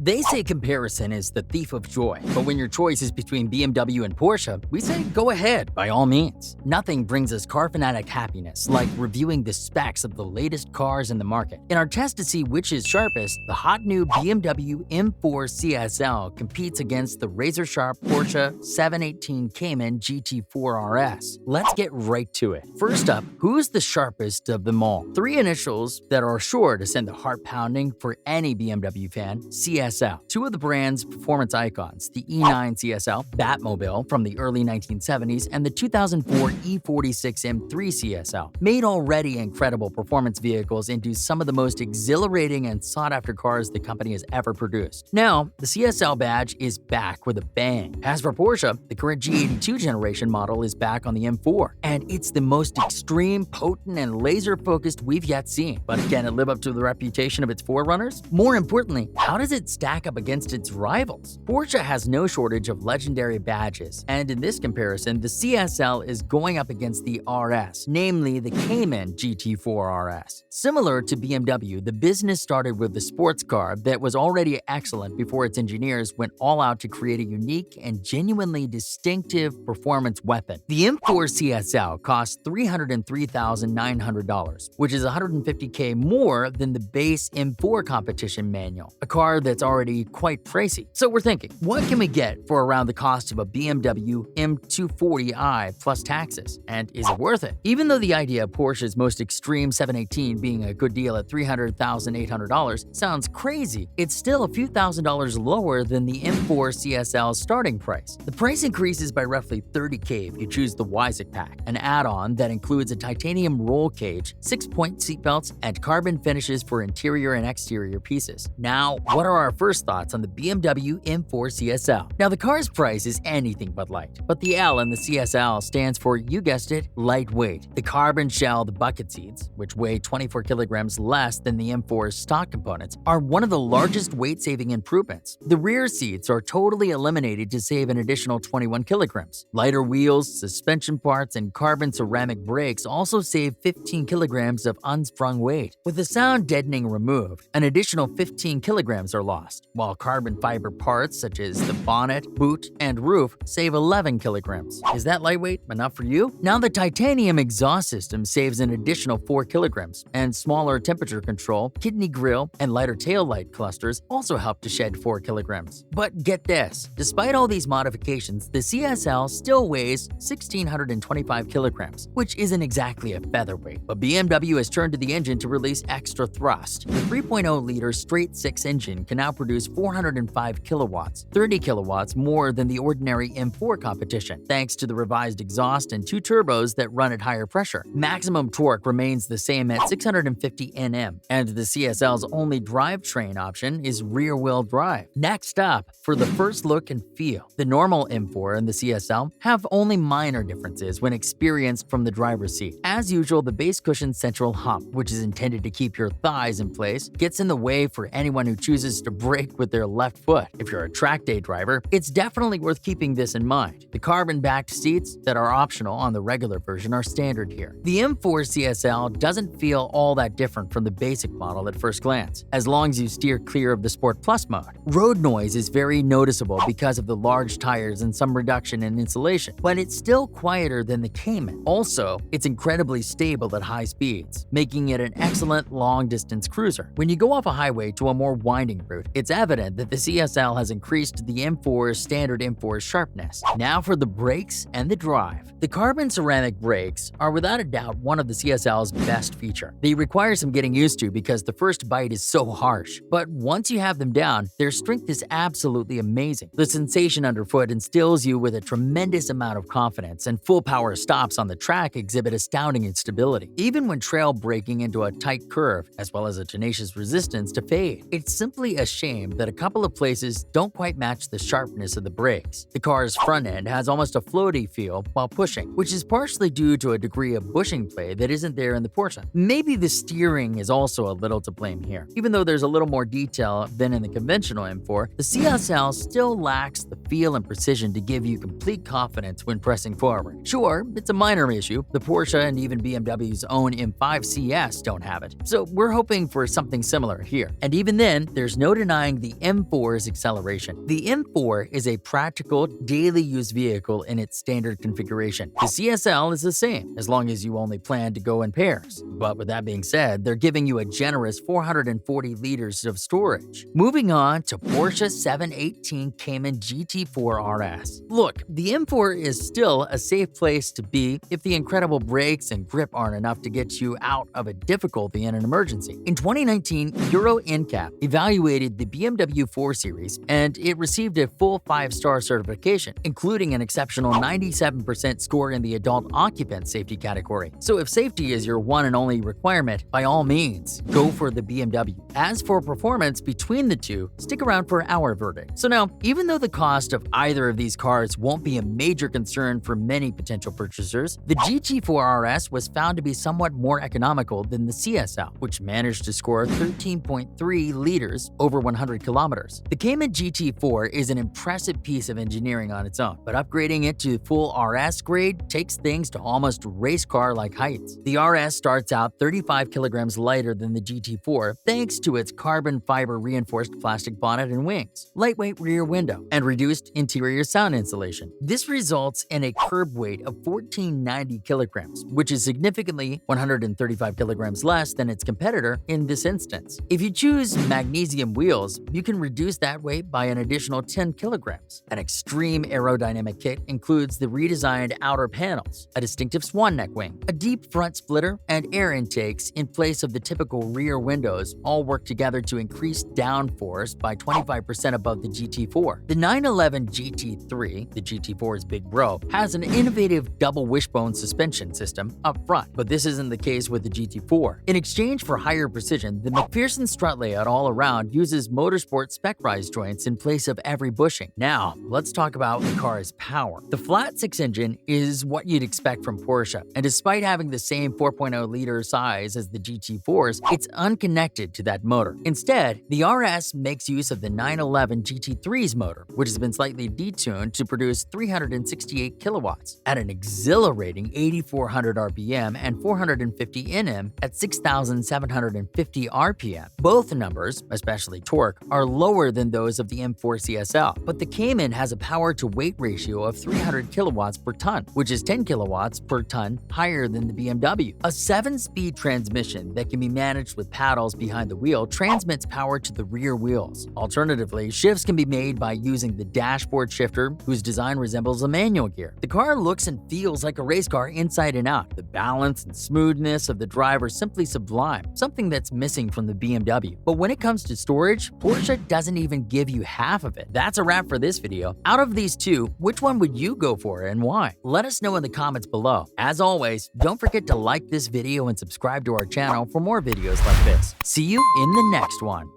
They say comparison is the thief of joy, but when your choice is between BMW and Porsche, we say go ahead, by all means. Nothing brings us car fanatic happiness like reviewing the specs of the latest cars in the market. In our test to see which is sharpest, the hot new BMW M4 CSL competes against the razor-sharp Porsche 718 Cayman GT4 RS. Let's get right to it. First up, who's the sharpest of them all? Three initials that are sure to send the heart pounding for any BMW fan: CSL. Two of the brand's performance icons, the E9 CSL Batmobile from the early 1970s and the 2004 E46 M3 CSL, made already incredible performance vehicles into some of the most exhilarating and sought-after cars the company has ever produced. Now, the CSL badge is back with a bang. As for Porsche, the current G82 generation model is back on the M4, and it's the most extreme, potent, and laser-focused we've yet seen. But can it live up to the reputation of its forerunners? More importantly, how does it stack up against its rivals? Porsche has no shortage of legendary badges, and in this comparison, the CSL is going up against the RS, namely the Cayman GT4 RS. Similar to BMW, the business started with a sports car that was already excellent before its engineers went all out to create a unique and genuinely distinctive performance weapon. The M4 CSL costs $303,900, which is $150K more than the base M4 competition manual, a car that's already quite pricey. So we're thinking, what can we get for around the cost of a BMW M240i plus taxes? And is it worth it? Even though the idea of Porsche's most extreme 718 being a good deal at $300,800 sounds crazy, it's still a few $1,000s lower than the M4 CSL's starting price. The price increases by roughly $30K if you choose the Weissach Pack, an add-on that includes a titanium roll cage, 6-point seatbelts, and carbon finishes for interior and exterior pieces. Now, what are our first thoughts on the BMW M4 CSL? Now, the car's price is anything but light, but the L in the CSL stands for, you guessed it, lightweight. The carbon-shelled bucket seats, which weigh 24 kilograms less than the M4's stock components, are one of the largest weight-saving improvements. The rear seats are totally eliminated to save an additional 21 kilograms. Lighter wheels, suspension parts, and carbon ceramic brakes also save 15 kilograms of unsprung weight. With the sound deadening removed, an additional 15 kilograms are lost, while carbon fiber parts such as the bonnet, boot, and roof save 11 kilograms. Is that lightweight enough for you? Now, the titanium exhaust system saves an additional 4 kilograms, and smaller temperature control, kidney grille, and lighter taillight clusters also help to shed 4 kilograms. But get this, despite all these modifications, the CSL still weighs 1,625 kilograms, which isn't exactly a featherweight. But BMW has turned to the engine to release extra thrust. The 3.0-liter straight-six engine can now produce 405 kilowatts, 30 kilowatts more than the ordinary M4 competition, thanks to the revised exhaust and two turbos that run at higher pressure. Maximum torque remains the same at 650 Nm, and the CSL's only drivetrain option is rear-wheel drive. Next up, for the first look and feel. The normal M4 and the CSL have only minor differences when experienced from the driver's seat. As usual, the base cushion central hump, which is intended to keep your thighs in place, gets in the way for anyone who chooses to brake with their left foot. If you're a track day driver, it's definitely worth keeping this in mind. The carbon-backed seats that are optional on the regular version are standard here. The M4 CSL doesn't feel all that different from the basic model at first glance, as long as you steer clear of the Sport Plus mode. Road noise is very noticeable because of the large tires and some reduction in insulation, but it's still quieter than the Cayman. Also, it's incredibly stable at high speeds, making it an excellent long-distance cruiser. When you go off a highway to a more winding route, it's evident that the CSL has increased the M4's standard M4 sharpness. Now for the brakes and the drive. The carbon ceramic brakes are without a doubt one of the CSL's best feature. They require some getting used to because the first bite is so harsh, but once you have them down, their strength is absolutely amazing. The sensation underfoot instills you with a tremendous amount of confidence, and full power stops on the track exhibit astounding stability, even when trail braking into a tight curve, as well as a tenacious resistance to fade. It's simply a shame that a couple of places don't quite match the sharpness of the brakes. The car's front end has almost a floaty feel while pushing, which is partially due to a degree of bushing play that isn't there in the Porsche. Maybe the steering is also a little to blame here. Even though there's a little more detail than in the conventional M4, the CSL still lacks the feel and precision to give you complete confidence when pressing forward. Sure, it's a minor issue. The Porsche and even BMW's own M5 CS don't have it, so we're hoping for something similar here. And even then, there's no denying denying the M4's acceleration. The M4 is a practical, daily use vehicle in its standard configuration. The CSL is the same, as long as you only plan to go in pairs. But with that being said, they're giving you a generous 440 liters of storage. Moving on to Porsche 718 Cayman GT4 RS. Look, the M4 is still a safe place to be if the incredible brakes and grip aren't enough to get you out of a difficulty in an emergency. In 2019, Euro NCAP evaluated the BMW 4 Series, and it received a full 5-star certification, including an exceptional 97% score in the adult occupant safety category. So if safety is your one and only requirement, by all means, go for the BMW. As for performance between the two, stick around for our verdict. So now, even though the cost of either of these cars won't be a major concern for many potential purchasers, the GT4 RS was found to be somewhat more economical than the CSL, which managed to score 13.3 liters over 100 kilometers. The Cayman GT4 is an impressive piece of engineering on its own, but upgrading it to full RS grade takes things to almost race car-like heights. The RS starts out 35 kilograms lighter than the GT4 thanks to its carbon fiber reinforced plastic bonnet and wings, lightweight rear window, and reduced interior sound insulation. This results in a curb weight of 1490 kilograms, which is significantly 135 kilograms less than its competitor in this instance. If you choose magnesium wheels, you can reduce that weight by an additional 10 kilograms. An extreme aerodynamic kit includes the redesigned outer panels, a distinctive swan neck wing, a deep front splitter, and air intakes in place of the typical rear windows all work together to increase downforce by 25% above the GT4. The 911 GT3, the GT4's big bro, has an innovative double wishbone suspension system up front, but this isn't the case with the GT4. In exchange for higher precision, the McPherson strut layout all around uses motorsport spec rise joints in place of every bushing. Now, let's talk about the car's power. The flat-six engine is what you'd expect from Porsche, and despite having the same 4.0-liter size as the GT4's, it's unconnected to that motor. Instead, the RS makes use of the 911 GT3's motor, which has been slightly detuned to produce 368 kilowatts at an exhilarating 8,400 RPM and 450 Nm at 6,750 RPM. Both numbers, especially torque, are lower than those of the M4 CSL, but the Cayman has a power-to-weight ratio of 300 kilowatts per ton, which is 10 kilowatts per ton higher than the BMW. A 7-speed transmission that can be managed with paddles behind the wheel transmits power to the rear wheels. Alternatively, shifts can be made by using the dashboard shifter, whose design resembles a manual gear. The car looks and feels like a race car inside and out. The balance and smoothness of the drive are simply sublime, something that's missing from the BMW. But when it comes to storage, Porsche doesn't even give you half of it. That's a wrap for this video. Out of these two, which one would you go for and why? Let us know in the comments below. As always, don't forget to like this video and subscribe to our channel for more videos like this. See you in the next one.